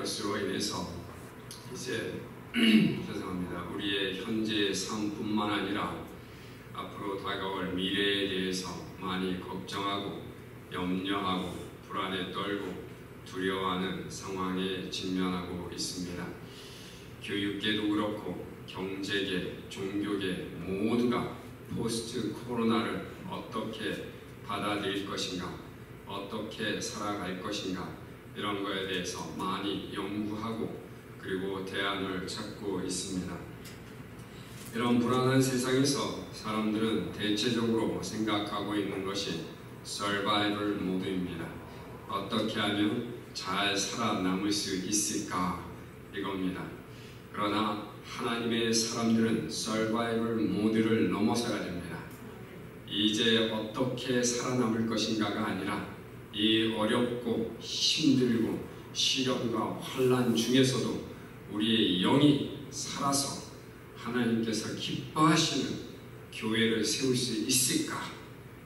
바이러스로 인해서 이제 죄송합니다. 우리의 현재의 삶뿐만 아니라 앞으로 다가올 미래에 대해서 많이 걱정하고 염려하고 불안에 떨고 두려워하는 상황에 직면하고 있습니다. 교육계도 그렇고 경제계, 종교계 모두가 포스트 코로나를 어떻게 받아들일 것인가, 어떻게 살아갈 것인가, 이런 거에 대해서 많이 연구하고 그리고 대안을 찾고 있습니다. 이런 불안한 세상에서 사람들은 대체적으로 생각하고 있는 것이 서바이벌 모드입니다. 어떻게 하면 잘 살아남을 수 있을까, 이겁니다. 그러나 하나님의 사람들은 서바이벌 모드를 넘어서야 됩니다. 이제 어떻게 살아남을 것인가가 아니라 이 어렵고 힘들고 시련과 환난 중에서도 우리의 영이 살아서 하나님께서 기뻐하시는 교회를 세울 수 있을까?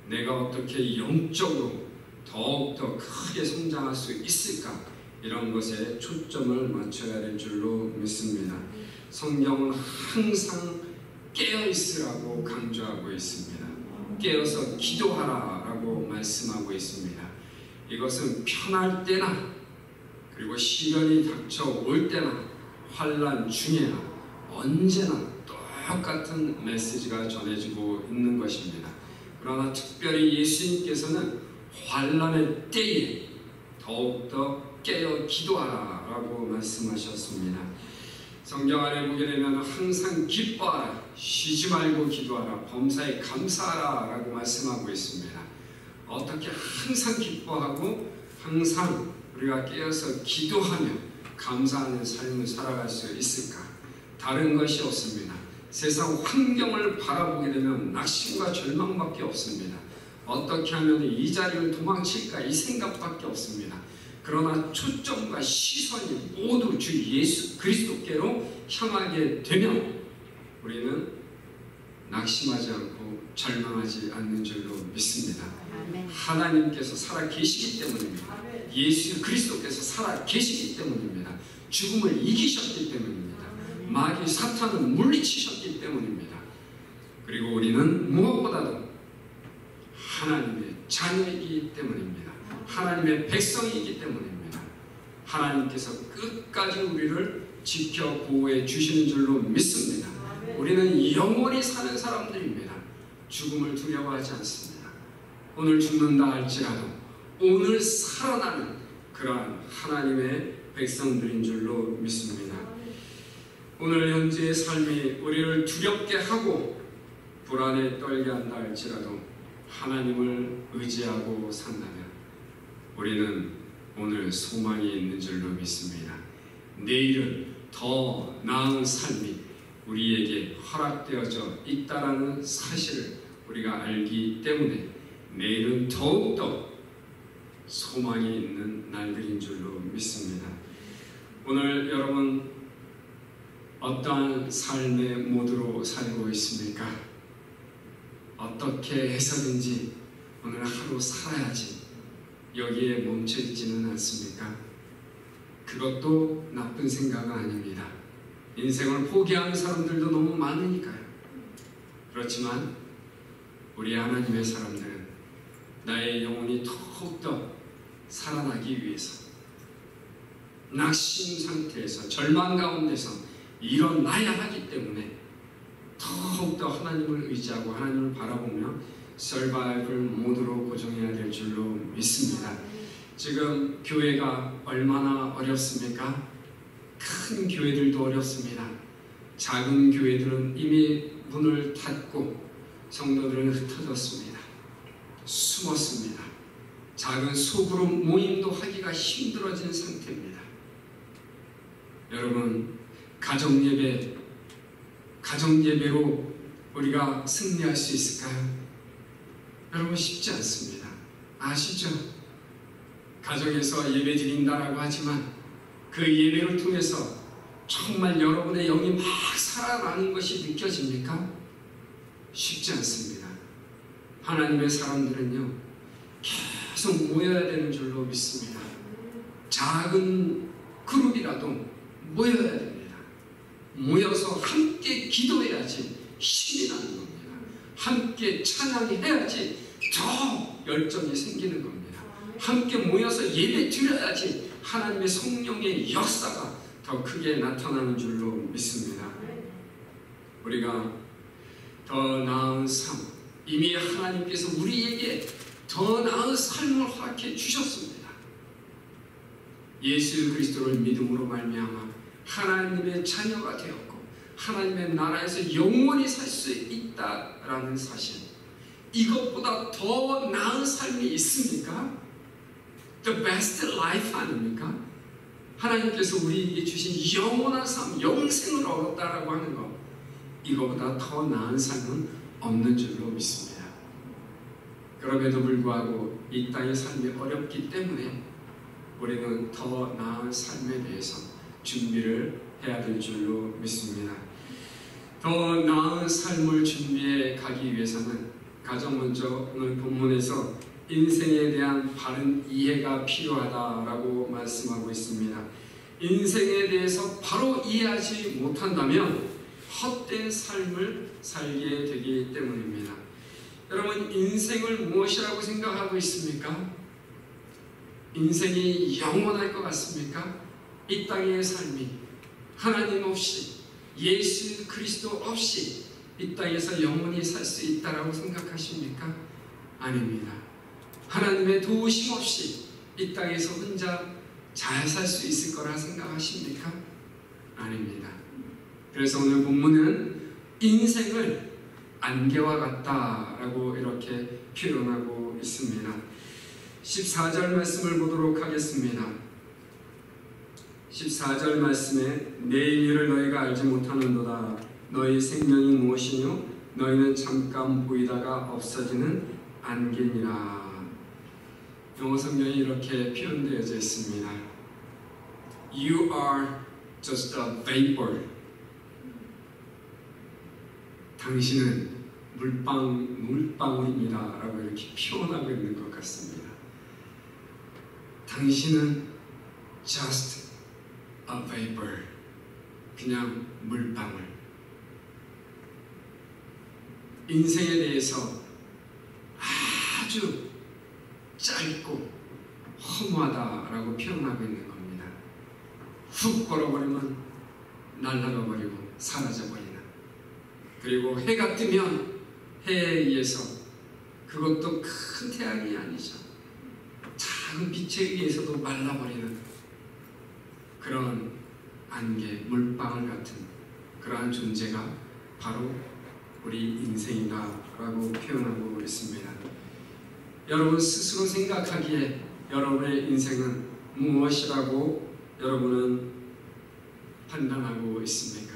내가 어떻게 영적으로 더욱더 크게 성장할 수 있을까? 이런 것에 초점을 맞춰야 될 줄로 믿습니다. 성경은 항상 깨어있으라고 강조하고 있습니다. 깨어서 기도하라라고 말씀하고 있습니다. 이것은 편할 때나 그리고 시련이 닥쳐올 때나 환난 중에나 언제나 똑같은 메시지가 전해지고 있는 것입니다. 그러나 특별히 예수님께서는 환난의 때에 더욱더 깨어 기도하라라고 말씀하셨습니다. 성경 안에 보게 되면 항상 기뻐하라, 쉬지 말고 기도하라, 범사에 감사하라라고 말씀하고 있습니다. 어떻게 항상 기뻐하고 항상 우리가 깨어서 기도하며 감사하는 삶을 살아갈 수 있을까? 다른 것이 없습니다. 세상 환경을 바라보게 되면 낙심과 절망밖에 없습니다. 어떻게 하면 이 자리를 도망칠까, 이 생각밖에 없습니다. 그러나 초점과 시선이 모두 주 예수 그리스도께로 향하게 되면 우리는 낙심하지 않고 절망하지 않는 줄로 믿습니다. 아멘. 하나님께서 살아 계시기 때문입니다. 아멘. 예수 그리스도께서 살아 계시기 때문입니다. 죽음을 이기셨기 때문입니다. 아멘. 마귀 사탄을 물리치셨기 때문입니다. 그리고 우리는 무엇보다도 하나님의 자녀이기 때문입니다. 하나님의 백성이기 때문입니다. 하나님께서 끝까지 우리를 지켜 보호해 주시는 줄로 믿습니다. 우리는 영원히 사는 사람들입니다. 죽음을 두려워하지 않습니다. 오늘 죽는다 할지라도 오늘 살아나는 그러한 하나님의 백성들인 줄로 믿습니다. 오늘 현재의 삶이 우리를 두렵게 하고 불안에 떨게 한다 할지라도 하나님을 의지하고 산다면 우리는 오늘 소망이 있는 줄로 믿습니다. 내일은 더 나은 삶이 우리에게 허락되어져 있다라는 사실을 우리가 알기 때문에 내일은 더욱더 소망이 있는 날들인 줄로 믿습니다. 오늘 여러분 어떠한 삶의 모드로 살고 있습니까? 어떻게 해서든지 오늘 하루 살아야지 여기에 멈춰있지는 않습니까? 그것도 나쁜 생각은 아닙니다. 인생을 포기하는 사람들도 너무 많으니까요. 그렇지만 우리 하나님의 사람들은 나의 영혼이 더욱더 살아나기 위해서 낙심 상태에서 절망 가운데서 일어나야 하기 때문에 더욱더 하나님을 의지하고 하나님을 바라보며 서바이벌 모드로 고정해야 될 줄로 믿습니다. 지금 교회가 얼마나 어렵습니까? 큰 교회들도 어렵습니다. 작은 교회들은 이미 문을 닫고 성도들은 흩어졌습니다. 숨었습니다. 작은 소그룹 모임도 하기가 힘들어진 상태입니다. 여러분, 가정예배로 우리가 승리할 수 있을까요? 여러분, 쉽지 않습니다. 아시죠? 가정에서 예배 드린다라고 하지만 그 예배를 통해서 정말 여러분의 영이 막 살아나는 것이 느껴집니까? 쉽지 않습니다. 하나님의 사람들은요, 계속 모여야 되는 줄로 믿습니다. 작은 그룹이라도 모여야 됩니다. 모여서 함께 기도해야지 힘이 나는 겁니다. 함께 찬양해야지 더 열정이 생기는 겁니다. 함께 모여서 예배 드려야지 하나님의 성령의 역사가 더 크게 나타나는 줄로 믿습니다. 우리가 더 나은 삶, 이미 하나님께서 우리에게 더 나은 삶을 허락해 주셨습니다. 예수 그리스도를 믿음으로 말미암아 하나님의 자녀가 되었고 하나님의 나라에서 영원히 살 수 있다라는 사실, 이것보다 더 나은 삶이 있습니까? The best life 아닙니까? 하나님께서 우리에게 주신 영원한 삶, 영생을 얻었다라고 하는 것, 이거보다 더 나은 삶은 없는 줄로 믿습니다. 그럼에도 불구하고 이 땅의 삶이 어렵기 때문에 우리는 더 나은 삶에 대해서 준비를 해야 될 줄로 믿습니다. 더 나은 삶을 준비해 가기 위해서는 가장 먼저 오늘 본문에서 인생에 대한 바른 이해가 필요하다라고 말씀하고 있습니다. 인생에 대해서 바로 이해하지 못한다면 헛된 삶을 살게 되기 때문입니다. 여러분, 인생을 무엇이라고 생각하고 있습니까? 인생이 영원할 것 같습니까? 이 땅의 삶이 하나님 없이, 예수 그리스도 없이 이 땅에서 영원히 살 수 있다라고 생각하십니까? 아닙니다. 하나님의 도우심 없이 이 땅에서 혼자 잘 살 수 있을 거라 생각하십니까? 아닙니다. 그래서 오늘 본문은 인생을 안개와 같다라고 이렇게 표현하고 있습니다. 14절 말씀을 보도록 하겠습니다. 14절 말씀에 내 일을 너희가 알지 못하는도다. 너희 생명이 무엇이뇨? 너희는 잠깐 보이다가 없어지는 안개니라. 영어 성경이 이렇게 표현되어져 있습니다. You are just a vapor. 당신은 물방울입니다 라고 이렇게 표현하고 있는 것 같습니다. 당신은 just a vapor, 그냥 물방울. 인생에 대해서 아주 짧고 허무하다라고 표현하고 있는 겁니다. 훅 걸어버리면 날아가 버리고 사라져 버리는, 그리고 해가 뜨면 해에 의해서, 그것도 큰 태양이 아니죠, 작은 빛에 의해서도 말라버리는 그런 안개, 물방울 같은 그러한 존재가 바로 우리 인생이다라고 표현하고 있습니다. 여러분 스스로 생각하기에 여러분의 인생은 무엇이라고 여러분은 판단하고 있습니까?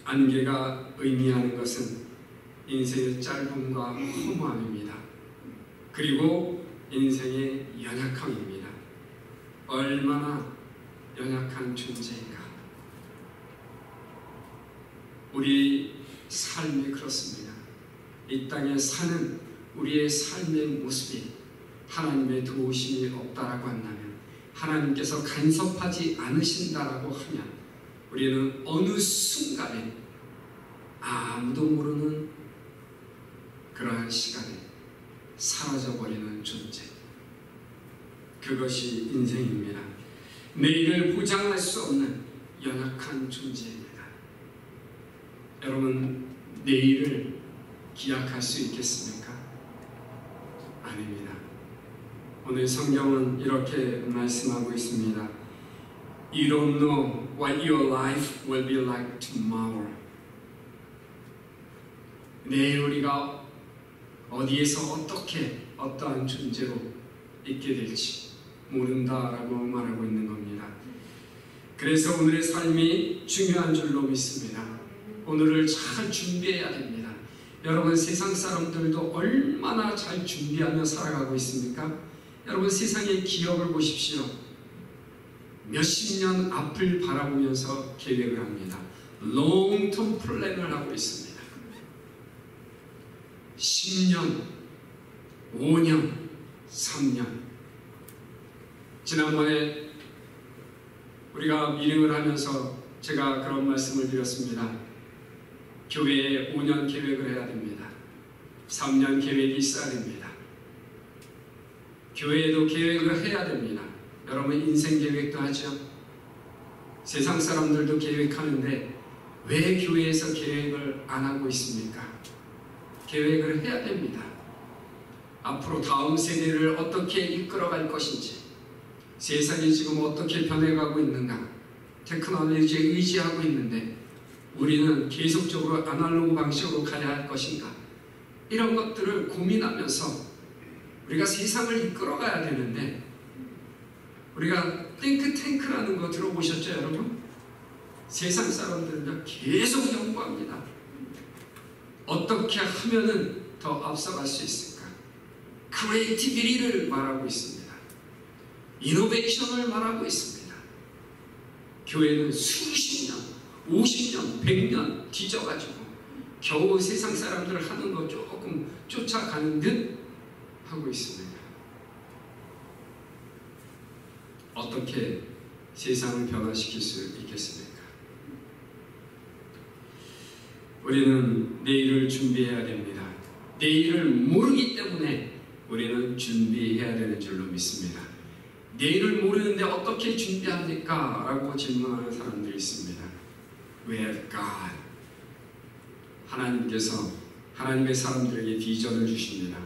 안개가 의미하는 것은 인생의 짧음과 허무함입니다. 그리고 인생의 연약함입니다. 얼마나 연약한 존재인가. 우리 삶이 그렇습니다. 이 땅에 사는 우리의 삶의 모습이 하나님의 도우심이 없다라고 한다면, 하나님께서 간섭하지 않으신다라고 하면 우리는 어느 순간에 아무도 모르는 그러한 시간에 사라져버리는 존재, 그것이 인생입니다. 내일을 보장할 수 없는 연약한 존재입니다. 여러분, 내일을 기약할 수 있겠습니까? 아닙니다. 오늘 성경은 이렇게 말씀하고 있습니다. You don't know what your life will be like tomorrow. 내일 우리가 어디에서 어떻게 어떠한 존재로 있게 될지 모른다라고 말하고 있는 겁니다. 그래서 오늘의 삶이 중요한 줄로 믿습니다. 오늘을 잘 준비해야 됩니다. 여러분, 세상 사람들도 얼마나 잘 준비하며 살아가고 있습니까? 여러분, 세상의 기업을 보십시오. 몇십 년 앞을 바라보면서 계획을 합니다. 롱텀 플랜을 하고 있습니다. 10년, 5년, 3년. 지난번에 우리가 미팅을 하면서 제가 그런 말씀을 드렸습니다. 교회에 5년 계획을 해야 됩니다. 3년 계획이 있어야 됩니다. 교회에도 계획을 해야 됩니다. 여러분 인생 계획도 하죠. 세상 사람들도 계획하는데 왜 교회에서 계획을 안 하고 있습니까? 계획을 해야 됩니다. 앞으로 다음 세대를 어떻게 이끌어갈 것인지, 세상이 지금 어떻게 변해가고 있는가, 테크놀로지에 의지하고 있는데 우리는 계속적으로 아날로그 방식으로 가야 할 것인가, 이런 것들을 고민하면서 우리가 세상을 이끌어가야 되는데, 우리가 띵크탱크라는 거 들어보셨죠 여러분? 세상 사람들은 계속 연구합니다. 어떻게 하면은 더 앞서갈 수 있을까? 크리에이티비티를 말하고 있습니다. 이노베이션을 말하고 있습니다. 교회는 수십 년, 50년, 100년 뒤져가지고 겨우 세상 사람들 하는 거 조금 쫓아가는 듯 하고 있습니다. 어떻게 세상을 변화시킬 수 있겠습니까? 우리는 내일을 준비해야 됩니다. 내일을 모르기 때문에 우리는 준비해야 되는 줄로 믿습니다. 내일을 모르는데 어떻게 준비합니까? 라고 질문하는 사람들이 있습니다. Where God? 하나님께서 하나님의 사람들에게 비전을 주십니다.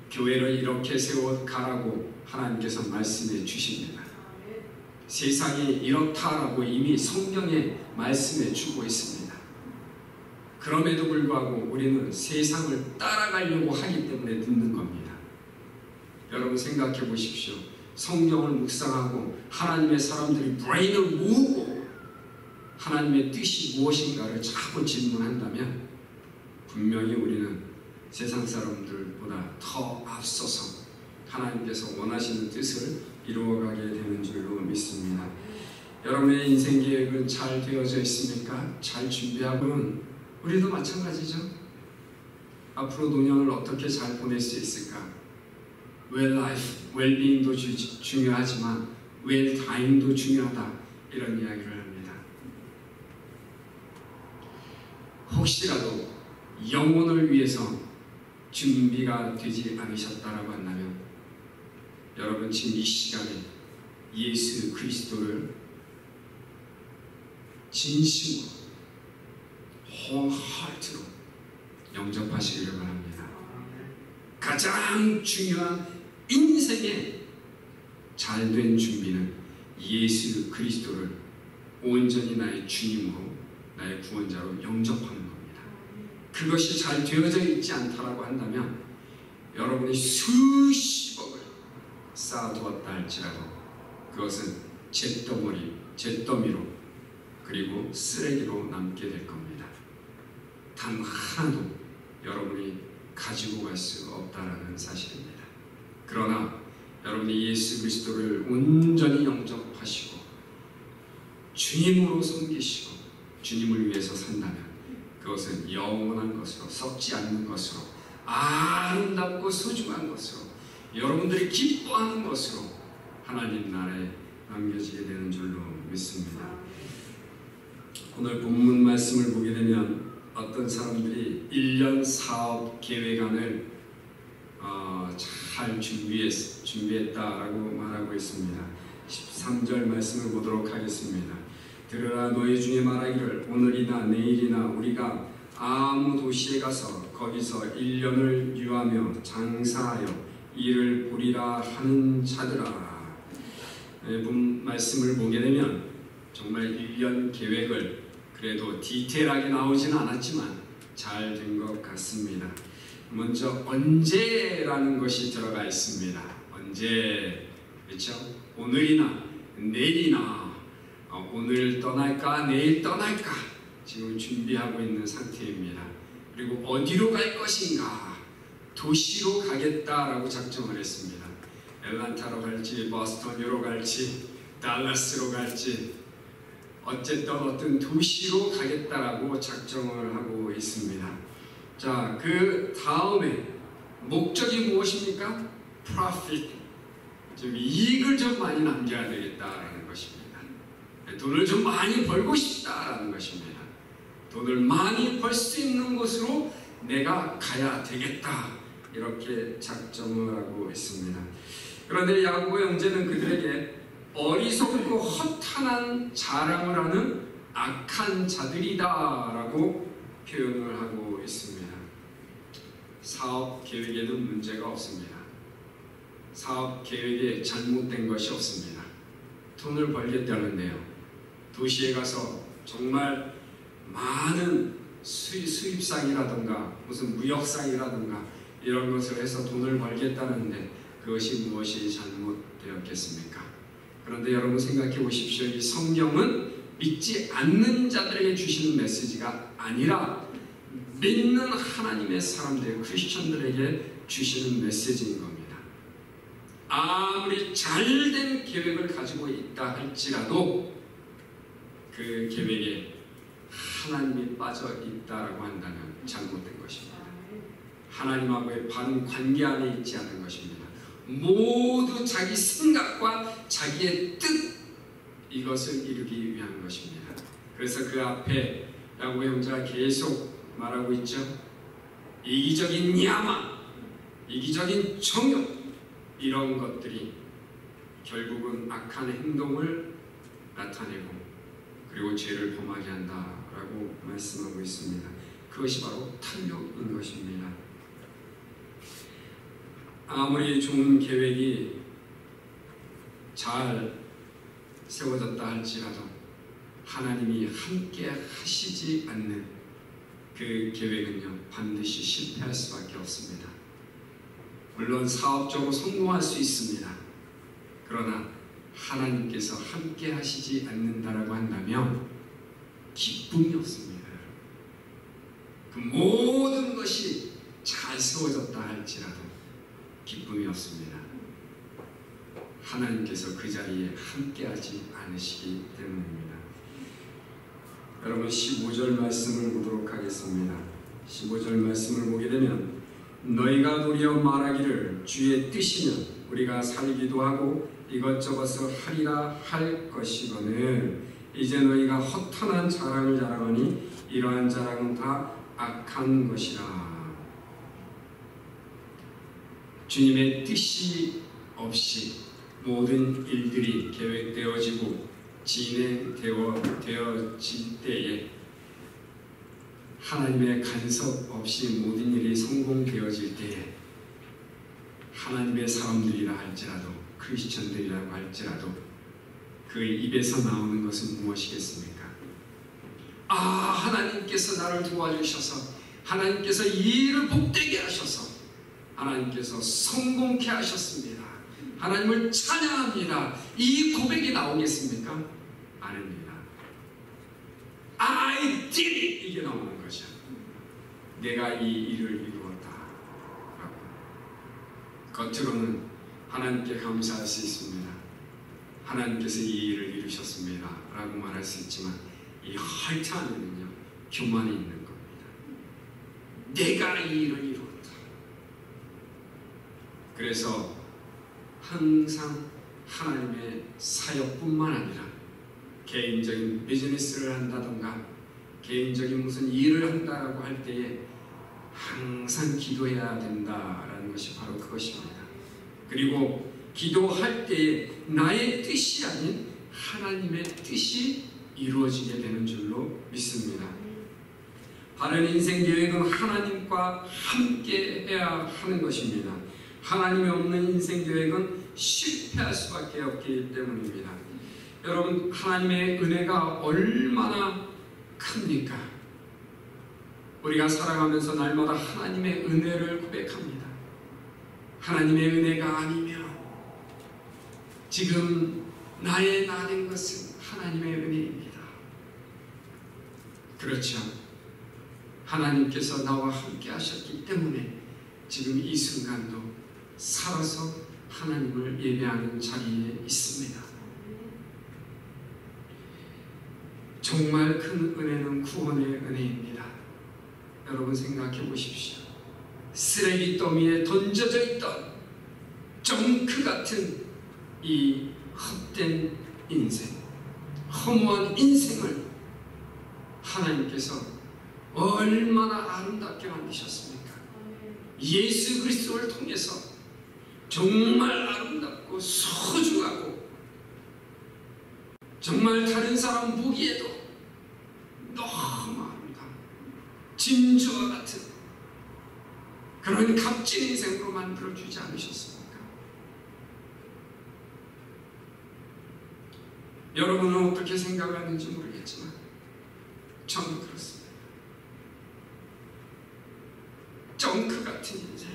교회를 이렇게 세워가라고 하나님께서 말씀해 주십니다. 세상이 이렇다라고 이미 성경에 말씀해 주고 있습니다. 그럼에도 불구하고 우리는 세상을 따라가려고 하기 때문에 듣는 겁니다. 여러분 생각해 보십시오. 성경을 묵상하고 하나님의 사람들이 브레인을 모으고 하나님의 뜻이 무엇인가를 자꾸 질문한다면 분명히 우리는 세상 사람들보다 더 앞서서 하나님께서 원하시는 뜻을 이루어가게 되는 줄로 믿습니다. 여러분의 인생 계획은 잘 되어져 있습니까? 잘 준비하고는 우리도 마찬가지죠. 앞으로 노년을 어떻게 잘 보낼 수 있을까? 웰라이프, 웰빙도 중요하지만 웰타임도 중요하다, 이런 이야기를 합니다. 혹시라도 영혼을 위해서 준비가 되지 않으셨다라고 한다면 여러분 지금 이 시간에 예수 그리스도를 진심으로 홀하트로 영접하시기를 바랍니다. 가장 중요한 인생의 잘된 준비는 예수 그리스도를 온전히 나의 주님으로, 나의 구원자로 영접하는 겁니다. 그것이 잘 되어져 있지 않다라고 한다면 여러분이 수십억을 쌓아두었다 할지라도 그것은 잿더미로 그리고 쓰레기로 남게 될 겁니다. 단 하나도 여러분이 가지고 갈 수 없다라는 사실입니다. 그러나 여러분이 예수 그리스도를 온전히 영접하시고 주님으로 섬기시고 주님을 위해서 산다면 그것은 영원한 것으로, 썩지 않는 것으로, 아름답고 소중한 것으로, 여러분들이 기뻐하는 것으로 하나님 나라에 남겨지게 되는 줄로 믿습니다. 오늘 본문 말씀을 보게 되면 어떤 사람들이 1년 사업 계획안을 잘 준비했다라고 말하고 있습니다. 13절 말씀을 보도록 하겠습니다. 들으라, 너희 중에 말하기를 오늘이나 내일이나 우리가 아무 도시에 가서 거기서 1년을 유하며 장사하여 일을 보리라 하는 자들아. 본 말씀을 보게 되면 정말 1년 계획을 그래도 디테일하게 나오지는 않았지만 잘 된 것 같습니다. 먼저 언제라는 것이 들어가 있습니다. 언제, 그렇죠? 오늘이나 내일이나, 오늘 떠날까 내일 떠날까 지금 준비하고 있는 상태입니다. 그리고 어디로 갈 것인가, 도시로 가겠다라고 작정을 했습니다. 애틀랜타로 갈지, 버스턴으로 갈지, 달라스로 갈지, 어쨌든 어떤 도시로 가겠다라고 작정을 하고 있습니다. 자, 그 다음에 목적이 무엇입니까? Profit, 좀 이익을 좀 많이 남겨야 되겠다라는 것입니다. 돈을 좀 많이 벌고 싶다라는 것입니다. 돈을 많이 벌 수 있는 곳으로 내가 가야 되겠다, 이렇게 작정을 하고 있습니다. 그런데 야고보의 형제는 그들에게 어리석고 허탄한 자랑을 하는 악한 자들이다라고 표현을 하고 있습니다. 사업 계획에는 문제가 없습니다. 사업 계획에 잘못된 것이 없습니다. 돈을 벌겠다는데요, 도시에 가서 정말 많은 수입상이라든가 무슨 무역상이라든가 이런 것을 해서 돈을 벌겠다는데 그것이 무엇이 잘못되었겠습니까? 그런데 여러분 생각해 보십시오. 이 성경은 믿지 않는 자들에게 주시는 메시지가 아니라 믿는 하나님의 사람들, 크리스천들에게 주시는 메시지인 겁니다. 아무리 잘된 계획을 가지고 있다 할지라도 그 계획에 하나님이 빠져 있다라고 한다면 잘못된 것입니다. 하나님하고의 바른 관계 안에 있지 않은 것입니다. 모두 자기 생각과 자기의 뜻, 이것을 이루기 위한 것입니다. 그래서 그 앞에 야고보 형제가 계속 말하고 있죠. 이기적인 야망, 이기적인 정욕, 이런 것들이 결국은 악한 행동을 나타내고 그리고 죄를 범하게 한다라고 말씀하고 있습니다. 그것이 바로 탐욕인 것입니다. 아무리 좋은 계획이 잘 세워졌다 할지라도 하나님이 함께 하시지 않는 그 계획은요, 반드시 실패할 수밖에 없습니다. 물론 사업적으로 성공할 수 있습니다. 그러나 하나님께서 함께 하시지 않는다라고 한다면 기쁨이 없습니다. 그 모든 것이 잘 세워졌다 할지라도 기쁨이 없습니다. 하나님께서 그 자리에 함께하지 않으시기 때문입니다. 여러분 15절 말씀을 보도록 하겠습니다. 15절 말씀을 보게 되면 너희가 도리어 말하기를 주의 뜻이면 우리가 살기도 하고 이것저것을 하리라 할 것이거늘 이제 너희가 허탄한 자랑을 자랑하니 이러한 자랑은 다 악한 것이라. 주님의 뜻이 없이 모든 일들이 계획되어지고 진행되어질 때에 하나님의 간섭 없이 모든 일이 성공되어질 때에 하나님의 사람들이라 할지라도 크리스천들이라고 할지라도 그 입에서 나오는 것은 무엇이겠습니까? 하나님께서 나를 도와주셔서 하나님께서 이 일을 복되게 하셔서 하나님께서 성공케 하셨습니다. 하나님을 찬양합니다. 이 고백이 나오겠습니까? 아닙니다. I did it! 이게 나오는 거죠. 내가 이 일을 이루었다. 겉으로는 하나님께 감사할 수 있습니다. 하나님께서 이 일을 이루셨습니다. 라고 말할 수 있지만 이 헐트 안에는요, 교만이 있는 겁니다. 내가 이 일을 이루었다. 그래서 항상 하나님의 사역뿐만 아니라 개인적인 비즈니스를 한다던가 개인적인 무슨 일을 한다라고 할 때에 항상 기도해야 된다라는 것이 바로 그것입니다. 그리고 기도할 때에 나의 뜻이 아닌 하나님의 뜻이 이루어지게 되는 줄로 믿습니다. 바른 인생 계획은 하나님과 함께 해야 하는 것입니다. 하나님이 없는 인생 계획은 실패할 수밖에 없기 때문입니다. 여러분, 하나님의 은혜가 얼마나 큽니까? 우리가 살아가면서 날마다 하나님의 은혜를 고백합니다. 하나님의 은혜가 아니면 지금 나의 나된 것은 하나님의 은혜입니다. 그렇죠. 하나님께서 나와 함께 하셨기 때문에 지금 이 순간도 살아서 하나님을 예배하는 자리에 있습니다. 정말 큰 은혜는 구원의 은혜입니다. 여러분 생각해 보십시오. 쓰레기 더미에 던져져 있던 정크 같은 이 헛된 인생, 허무한 인생을 하나님께서 얼마나 아름답게 만드셨습니까? 예수 그리스도를 통해서 정말 아름답고 소중하고 정말 다른 사람 보기에도 너무 아름다운 진주와 같은 그런 값진 인생으로 만들어주지 않으셨습니까? 여러분은 어떻게 생각하는지 모르겠지만 저는 그렇습니다. 정크 같은 인생,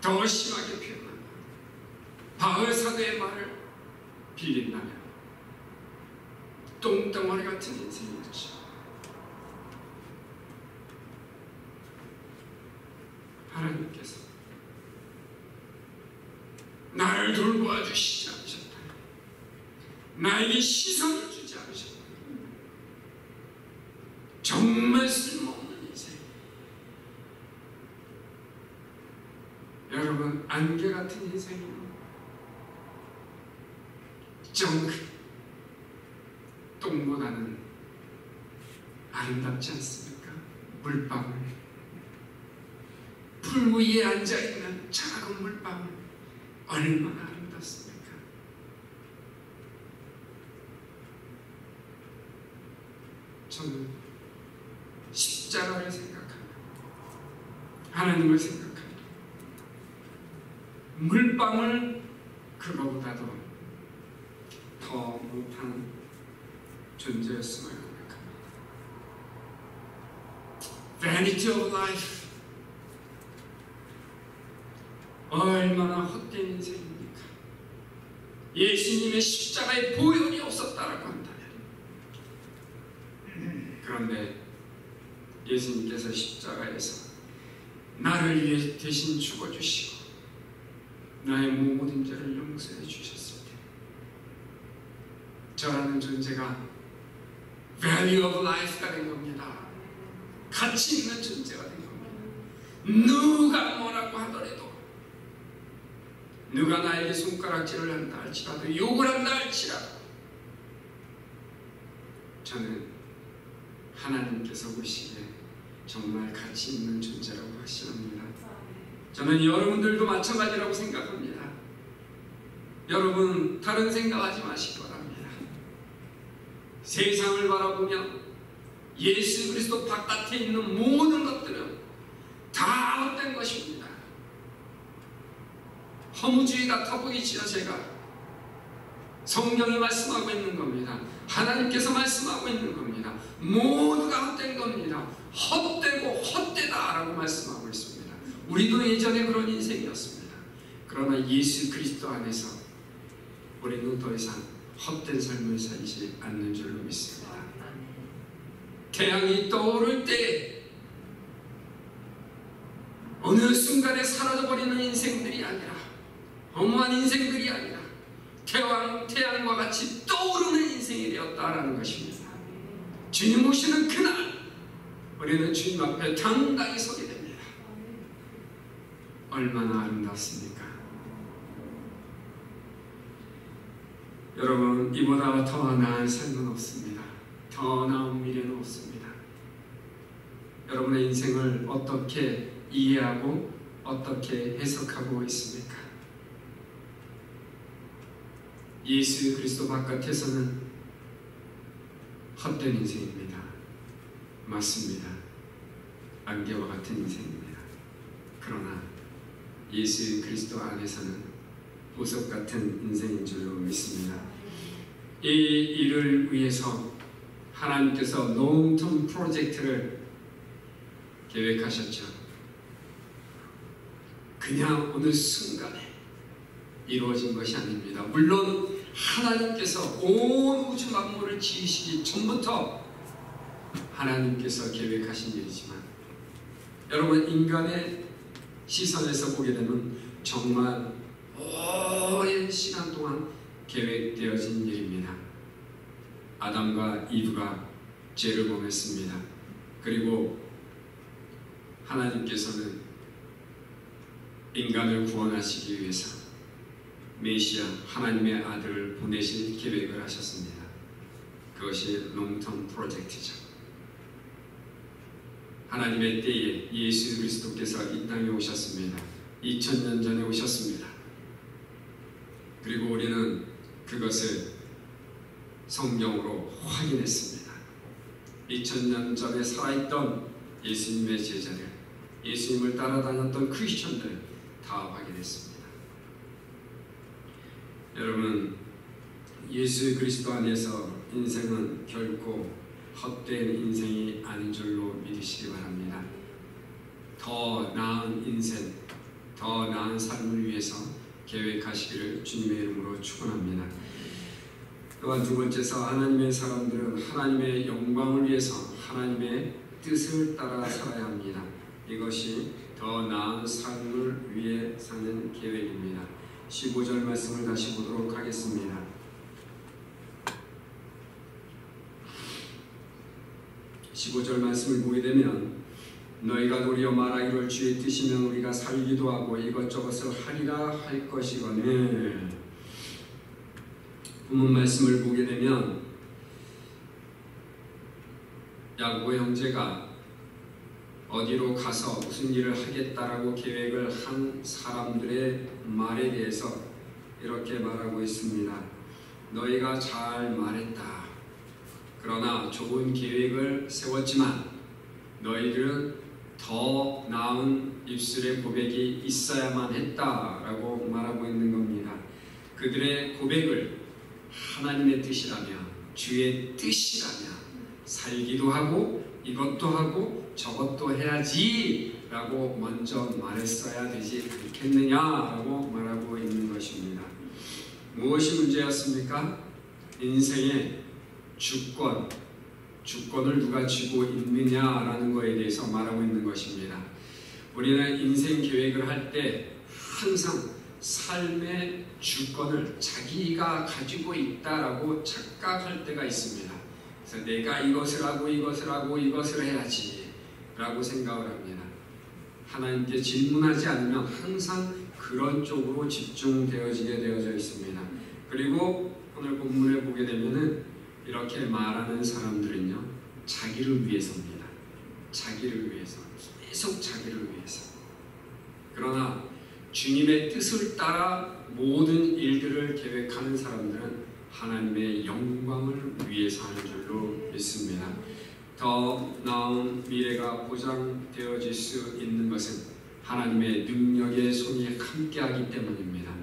더 심하게 표현한다. 바울 사도의 말을 빌린다면 똥덩어리 같은 인생이었죠. 하나님께서 나를 돌보아 주시지 않으셨다. 나에게 시선을 주지 않으셨다. 정말 쓸모없는 인생. 여러분, 안개 같은 인생이요, 정크, 똥보다는 아름답지 않습니까? 물방울, 풀 위에 앉아있는 작은 물방울, 얼마나 아름답습니까? 저는 십자가를 생각합니다. 하나님을 생각합니다. 물방울 그거보다도 더 못한 존재였음을 고백합니다. Vanity of life. 얼마나 헛된 인생입니까? 예수님의 십자가에 보혈이 없었다라고 한다면, 그런데 예수님께서 십자가에서 나를 위해 대신 죽어주시고 나의 모든 죄를 용서해 주셨을 때 저라는 존재가 value of life가 된 겁니다. 가치 있는 존재가 된 겁니다. 누가 뭐라고 하더라도, 누가 나에게 손가락질을 한다 할지라도, 욕을 한다 할지라도, 저는 하나님께서 보시기에 정말 가치 있는 존재라고 확신합니다. 저는 여러분들도 마찬가지라고 생각합니다. 여러분, 다른 생각하지 마시기 바랍니다. 세상을 바라보며 예수 그리스도 바깥에 있는 모든 것들은 다 헛된 것입니다. 허무주의 같아 보이지요. 제가 성경이 말씀하고 있는 겁니다. 하나님께서 말씀하고 있는 겁니다. 모두가 헛된 겁니다. 헛되고 헛되다라고 말씀하고 있습니다. 우리도 예전에 그런 인생이었습니다. 그러나 예수 그리스도 안에서 우리는 더 이상 헛된 삶을 살지 않는 줄로 믿습니다. 태양이 떠오를 때 어느 순간에 사라져버리는 인생들이 아니라, 허무한 인생들이 아니라 태양과 같이 떠오르는 인생이 되었다라는 것입니다. 주님 오시는 그날 우리는 주님 앞에 당당히 서게 됩니다. 얼마나 아름답습니까? 여러분, 이보다 더 나은 삶은 없습니다. 더 나은 미래는 없습니다. 여러분의 인생을 어떻게 이해하고 어떻게 해석하고 있습니까? 예수 그리스도 바깥에서는 헛된 인생입니다. 맞습니다. 안개와 같은 인생입니다. 그러나 예수 그리스도 안에서는 보석 같은 인생인 줄로 믿습니다. 이 일을 위해서 하나님께서 롱텀 프로젝트를 계획하셨죠. 그냥 어느 순간에 이루어진 것이 아닙니다. 물론 하나님께서 온 우주 만물을 지으시기 전부터 하나님께서 계획하신 일이지만, 여러분, 인간의 시선에서 보게 되면 정말 오랜 시간 동안 계획되어진 일입니다. 아담과 이브가 죄를 범했습니다. 그리고 하나님께서는 인간을 구원하시기 위해서 메시아 하나님의 아들을 보내실 계획을 하셨습니다. 그것이 롱텀 프로젝트죠. 하나님의 때에 예수 그리스도께서 이 땅에 오셨습니다. 2000년 전에 오셨습니다. 그리고 우리는 그것을 성경으로 확인했습니다. 2000년 전에 살아있던 예수님의 제자들, 예수님을 따라다녔던 크리스천들 다 확인했습니다. 여러분, 예수 그리스도 안에서 인생은 결코 헛된 인생이 아닌 줄로 믿으시기 바랍니다. 더 나은 인생, 더 나은 삶을 위해서 계획하시기를 주님의 이름으로 축원합니다. 또한 두 번째서 하나님의 사람들은 하나님의 영광을 위해서 하나님의 뜻을 따라 살아야 합니다. 이것이 더 나은 삶을 위해 사는 계획입니다. 15절 말씀을 다시 보도록 하겠습니다. 15절 말씀을 보게 되면 너희가 도리어 말하기를 주의 뜻이면 우리가 살기도 하고 이것저것을 하리라 할 것이거늘. 본문 말씀을 보게 되면 야곱 형제가 어디로 가서 무슨 일을 하겠다라고 계획을 한 사람들의 말에 대해서 이렇게 말하고 있습니다. 너희가 잘 말했다. 그러나 좋은 계획을 세웠지만 너희들은 더 나은 입술의 고백이 있어야만 했다라고 말하고 있는 겁니다. 그들의 고백을 하나님의 뜻이라며 주의 뜻이라며 살기도 하고 이것도 하고 저것도 해야지 라고 먼저 말했어야 되지 않겠느냐라고 말하고 있는 것입니다. 무엇이 문제였습니까? 인생의 주권을 누가 쥐고 있느냐라는 것에 대해서 말하고 있는 것입니다. 우리는 인생 계획을 할 때 항상 삶의 주권을 자기가 가지고 있다라고 착각할 때가 있습니다. 그래서 내가 이것을 하고 이것을 하고 이것을 해야지 라고 생각을 합니다. 하나님께 질문하지 않으면 항상 그런 쪽으로 집중되어지게 되어져 있습니다. 그리고 오늘 본문을 보게 되면은 이렇게 말하는 사람들은요, 자기를 위해서입니다. 자기를 위해서, 계속 자기를 위해서. 그러나 주님의 뜻을 따라 모든 일들을 계획하는 사람들은 하나님의 영광을 위해서 하는 줄로 믿습니다. 더 나은 미래가 보장되어질 수 있는 것은 하나님의 능력의 손이 함께하기 때문입니다.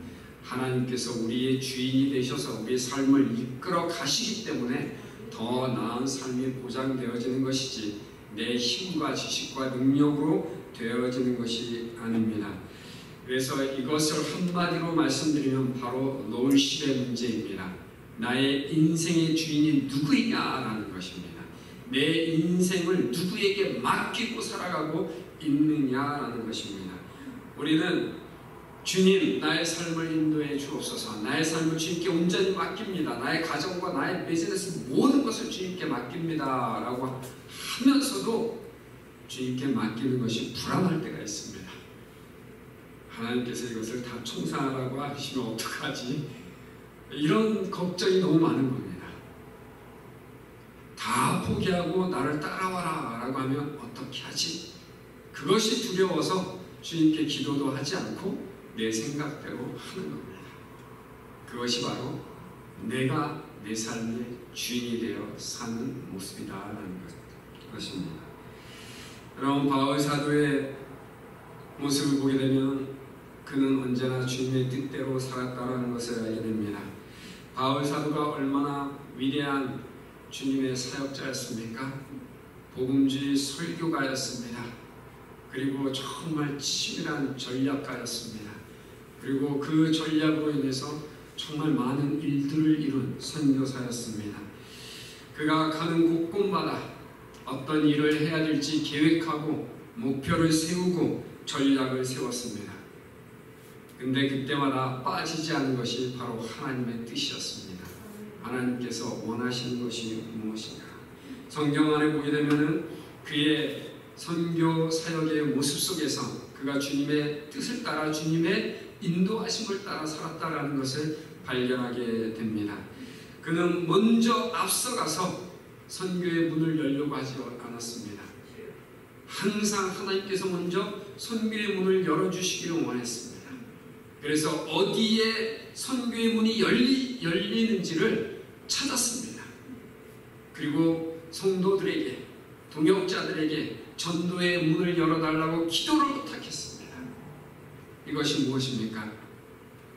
하나님께서 우리의 주인이 되셔서 우리의 삶을 이끌어 가시기 때문에 더 나은 삶이 보장되어지는 것이지 내 힘과 지식과 능력으로 되어지는 것이 아닙니다. 그래서 이것을 한마디로 말씀드리면 바로 롤십의 문제입니다. 나의 인생의 주인이 누구이냐라는 것입니다. 내 인생을 누구에게 맡기고 살아가고 있느냐라는 것입니다. 우리는 주님, 나의 삶을 인도해 주옵소서. 나의 삶을 주님께 온전히 맡깁니다. 나의 가정과 나의 비즈니스 모든 것을 주님께 맡깁니다 라고 하면서도 주님께 맡기는 것이 불안할 때가 있습니다. 하나님께서 이것을 다 청산하라고 하시면 어떡하지? 이런 걱정이 너무 많은 겁니다. 다 포기하고 나를 따라와라 라고 하면 어떻게 하지? 그것이 두려워서 주님께 기도도 하지 않고 내 생각대로 하는 겁니다. 그것이 바로 내가 내 삶의 주인이 되어 사는 모습이다라는 것입니다. 여러분, 바울 사도의 모습을 보게 되면 그는 언제나 주님의 뜻대로 살았다라는 것을 알게 됩니다. 바울 사도가 얼마나 위대한 주님의 사역자였습니까? 복음주의 설교가였습니다. 그리고 정말 치밀한 전략가였습니다. 그리고 그 전략으로 인해서 정말 많은 일들을 이룬 선교사였습니다. 그가 가는 곳곳마다 어떤 일을 해야 될지 계획하고 목표를 세우고 전략을 세웠습니다. 근데 그때마다 빠지지 않은 것이 바로 하나님의 뜻이었습니다. 하나님께서 원하시는 것이 무엇인가? 성경 안에 보게 되면은 그의 선교 사역의 모습 속에서 그가 주님의 뜻을 따라 주님의 인도하심을 따라 살았다라는 것을 발견하게 됩니다. 그는 먼저 앞서가서 선교의 문을 열려고 하지 않았습니다. 항상 하나님께서 먼저 선교의 문을 열어주시기를 원했습니다. 그래서 어디에 선교의 문이 열리는지를 찾았습니다. 그리고 성도들에게, 동역자들에게 전도의 문을 열어달라고 기도를 부탁했습니다. 이것이 무엇입니까?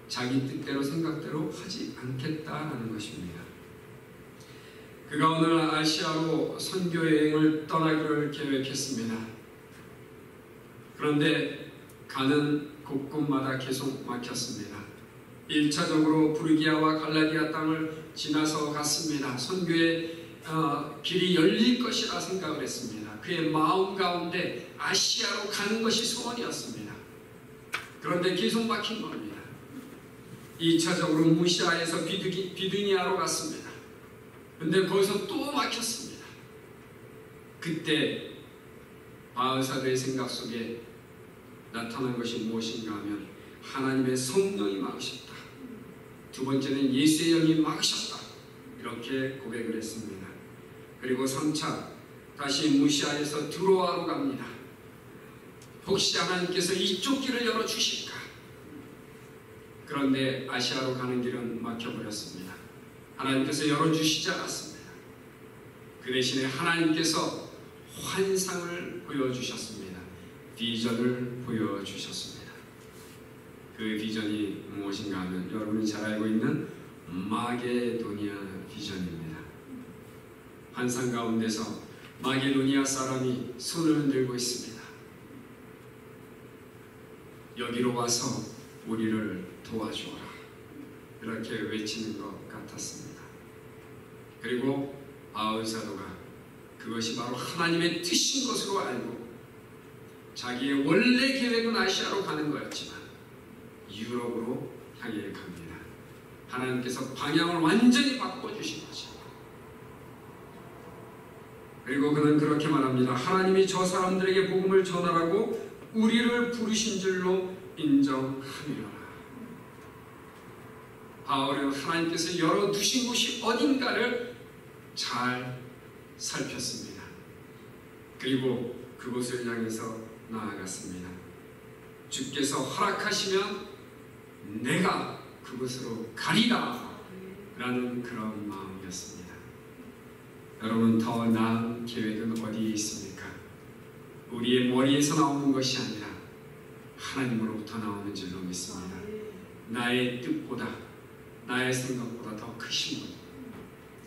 자기 뜻대로 생각대로 하지 않겠다라는 것입니다. 그가 어느 날 아시아로 선교여행을 떠나기를 계획했습니다. 그런데 가는 곳곳마다 계속 막혔습니다. 1차적으로 부르기아와 갈라디아 땅을 지나서 갔습니다. 선교의 길이 열릴 것이라 생각을 했습니다. 그의 마음 가운데 아시아로 가는 것이 소원이었습니다. 그런데 계속 막힌 겁니다. 2차적으로 무시아에서 비두니아로 갔습니다. 그런데 거기서 또 막혔습니다. 그때 바울사도의 생각 속에 나타난 것이 무엇인가 하면 하나님의 성령이 막으셨다. 두 번째는 예수의 영이 막으셨다. 이렇게 고백을 했습니다. 그리고 3차 다시 무시아에서 드로아로 갑니다. 혹시 하나님께서 이쪽 길을 열어주실까? 그런데 아시아로 가는 길은 막혀버렸습니다. 하나님께서 열어주시지 않았습니다. 그 대신에 하나님께서 환상을 보여주셨습니다. 비전을 보여주셨습니다. 그 비전이 무엇인가 하면 여러분이 잘 알고 있는 마게도니아 비전입니다. 환상 가운데서 마게도니아 사람이 손을 들고 있습니다. 여기로 와서 우리를 도와주어라. 이렇게 외치는 것 같았습니다. 그리고 바울 사도가 그것이 바로 하나님의 뜻인 것으로 알고 자기의 원래 계획은 아시아로 가는 거였지만 유럽으로 향해 갑니다. 하나님께서 방향을 완전히 바꿔주신 거죠. 그리고 그는 그렇게 말합니다. 하나님이 저 사람들에게 복음을 전하라고 우리를 부르신 줄로 인정하노라. 바울은 하나님께서 열어두신 곳이 어딘가를 잘 살폈습니다. 그리고 그곳을 향해서 나아갔습니다. 주께서 허락하시면 내가 그곳으로 가리라 라는 그런 마음이었습니다. 여러분, 더 나은 계획은 어디에 있습니까? 우리의 머리에서 나오는 것이 아니라 하나님으로부터 나오는 줄로 믿습니다. 나의 뜻보다 나의 생각보다 더 크신 분,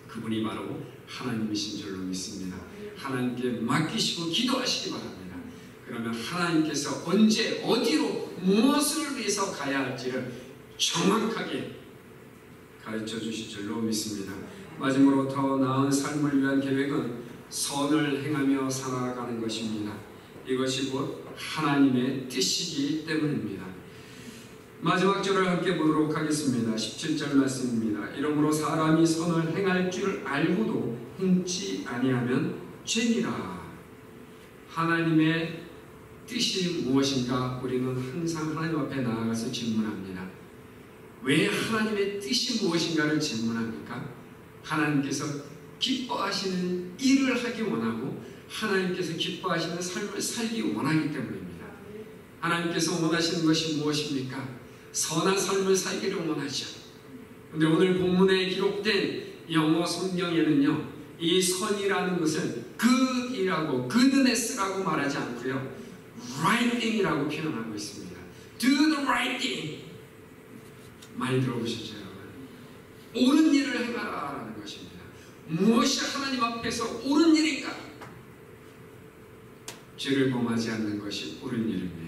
그분이 바로 하나님이신 줄로 믿습니다. 하나님께 맡기시고 기도하시기 바랍니다. 그러면 하나님께서 언제 어디로 무엇을 위해서 가야 할지를 정확하게 가르쳐 주실 줄로 믿습니다. 마지막으로 더 나은 삶을 위한 계획은 선을 행하며 살아가는 것입니다. 이것이 곧 하나님의 뜻이기 때문입니다. 마지막 절을 함께 보도록 하겠습니다. 17절 말씀입니다. 이러므로 사람이 선을 행할 줄 알고도 행치 아니하면 죄니라. 하나님의 뜻이 무엇인가 우리는 항상 하나님 앞에 나아가서 질문합니다. 왜 하나님의 뜻이 무엇인가를 질문합니까? 하나님께서 기뻐하시는 일을 하기 원하고 하나님께서 기뻐하시는 삶을 살기 원하기 때문입니다. 하나님께서 원하시는 것이 무엇입니까? 선한 삶을 살기를 원하죠. 그런데 오늘 본문에 기록된 영어 성경에는요, 이 선이라는 것은 good이라고, goodness라고 말하지 않고요, right thing이라고 표현하고 있습니다. Do the right thing. 많이 들어보셨죠, 여러분? 옳은 일을 행하라라는 것입니다. 무엇이 하나님 앞에서 옳은 일인가? 죄를 범하지 않는 것이 옳은 일입니다.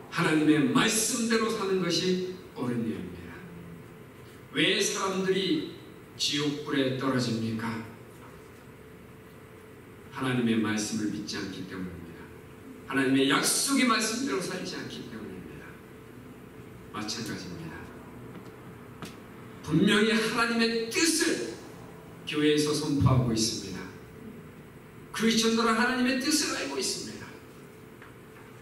하나님의 말씀대로 사는 것이 옳은 일입니다. 왜 사람들이 지옥불에 떨어집니까? 하나님의 말씀을 믿지 않기 때문입니다. 하나님의 약속의 말씀대로 살지 않기 때문입니다. 마찬가지입니다. 분명히 하나님의 뜻을 교회에서 선포하고 있습니다. 크리스천들은 하나님의 뜻을 알고 있습니다.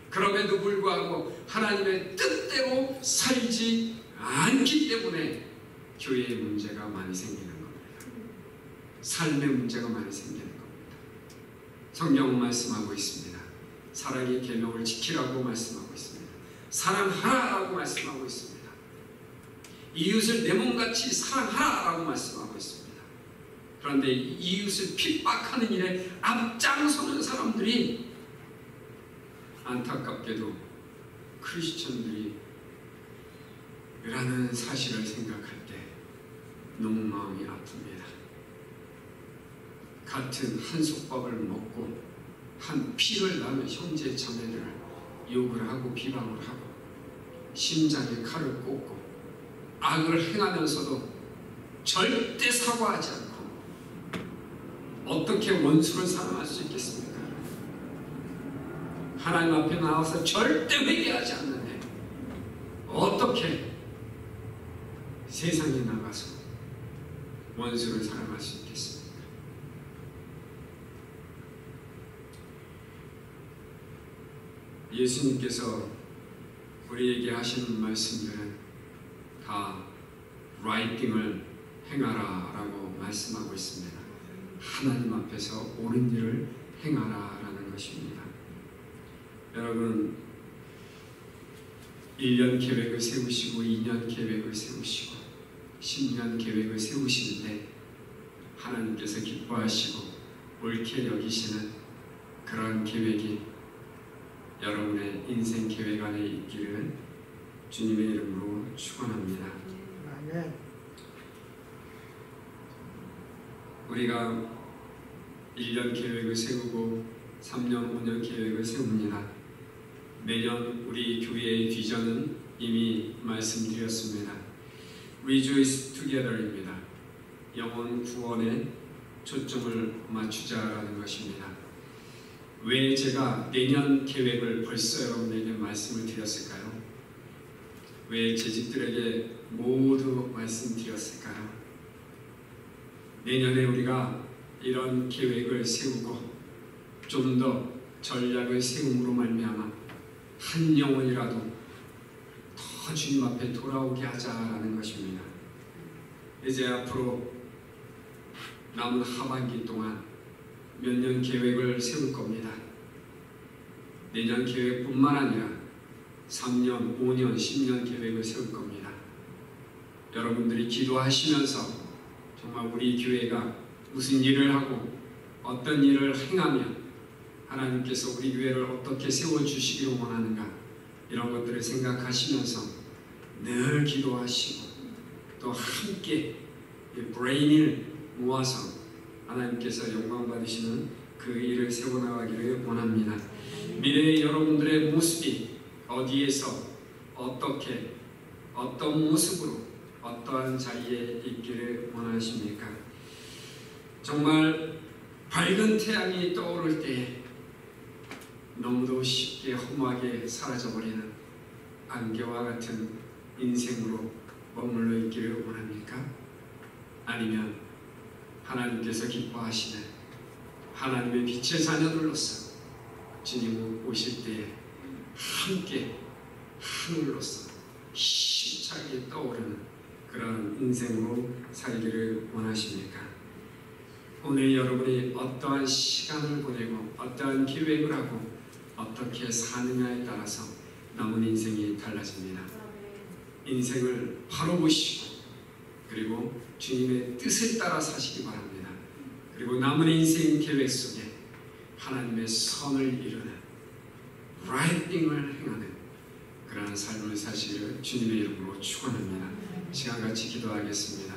그럼에도 불구하고 하나님의 뜻대로 살지 않기 때문에 교회의 문제가 많이 생기는 겁니다. 삶의 문제가 많이 생기는 겁니다. 성경은 말씀하고 있습니다. 사랑의 계명을 지키라고 말씀하고 있습니다. 사랑하라라고 말씀하고 있습니다. 이웃을 내 몸같이 사랑하라라고 말씀하고 있습니다. 그런데 이웃을 핍박하는 일에 앞장서는 사람들이 안타깝게도 크리스천들이 라는 사실을 생각할 때 너무 마음이 아픕니다. 같은 한솥밥을 먹고 한 피를 나는 형제 자매들을 욕을 하고 비방을 하고 심장에 칼을 꽂고 악을 행하면서도 절대 사과하지 않고 어떻게 원수를 사랑할 수 있겠습니까? 하나님 앞에 나와서 절대 회개하지 않는데 어떻게 세상에 나가서 원수를 사랑할 수 있겠습니까? 예수님께서 우리에게 하시는 말씀들은 다 라이팅을 행하라 라고 말씀하고 있습니다. 하나님 앞에서 옳은 일을 행하라 라는 것입니다. 여러분 1년 계획을 세우시고 2년 계획을 세우시고 10년 계획을 세우시는데 하나님께서 기뻐하시고 옳게 여기시는 그런 계획이 여러분의 인생 계획 안에 있기를 주님의 이름으로 축원합니다. 우리가 1년 계획을 세우고 3년, 5년 계획을 세웁니다. 매년 우리 교회의 비전은 이미 말씀드렸습니다. Rejoice Together입니다. 영혼 구원에 초점을 맞추자라는 것입니다. 왜 제가 내년 계획을 벌써 여러분에게 말씀을 드렸을까요? 왜 재직들에게 모두 말씀드렸을까요? 내년에 우리가 이런 계획을 세우고 좀 더 전략을 세움으로 말미암아 한 영혼이라도 더 주님 앞에 돌아오게 하자라는 것입니다. 이제 앞으로 남은 하반기 동안 몇 년 계획을 세울 겁니다. 내년 계획뿐만 아니라 3년, 5년, 10년 계획을 세울 겁니다. 여러분들이 기도하시면서 정말 우리 교회가 무슨 일을 하고 어떤 일을 행하며 하나님께서 우리 교회를 어떻게 세워주시기를 원하는가 이런 것들을 생각하시면서 늘 기도하시고 또 함께 브레인을 모아서 하나님께서 영광 받으시는 그 일을 세워나가기를 원합니다. 미래의 여러분들의 모습이 어디에서 어떻게 어떤 모습으로 어떠한 자리에 있기를 원하십니까? 정말 밝은 태양이 떠오를 때에 너무도 쉽게 허무하게 사라져버리는 안개와 같은 인생으로 머물러 있기를 원합니까? 아니면 하나님께서 기뻐하시는 하나님의 빛의 자녀들로서 주님 오실 때에 함께 하늘로서 힘차게 떠오르는 그런 인생으로 살기를 원하십니까? 오늘 여러분이 어떠한 시간을 보내고 어떠한 계획을 하고 어떻게 사느냐에 따라서 남은 인생이 달라집니다. 인생을 바로 보시고 그리고 주님의 뜻을 따라 사시기 바랍니다. 그리고 남은 인생 계획 속에 하나님의 선을 이루는 right thing을 행하는 그러한 삶을 사시기를 주님의 이름으로 축원합니다. 시간 같이 기도하겠습니다.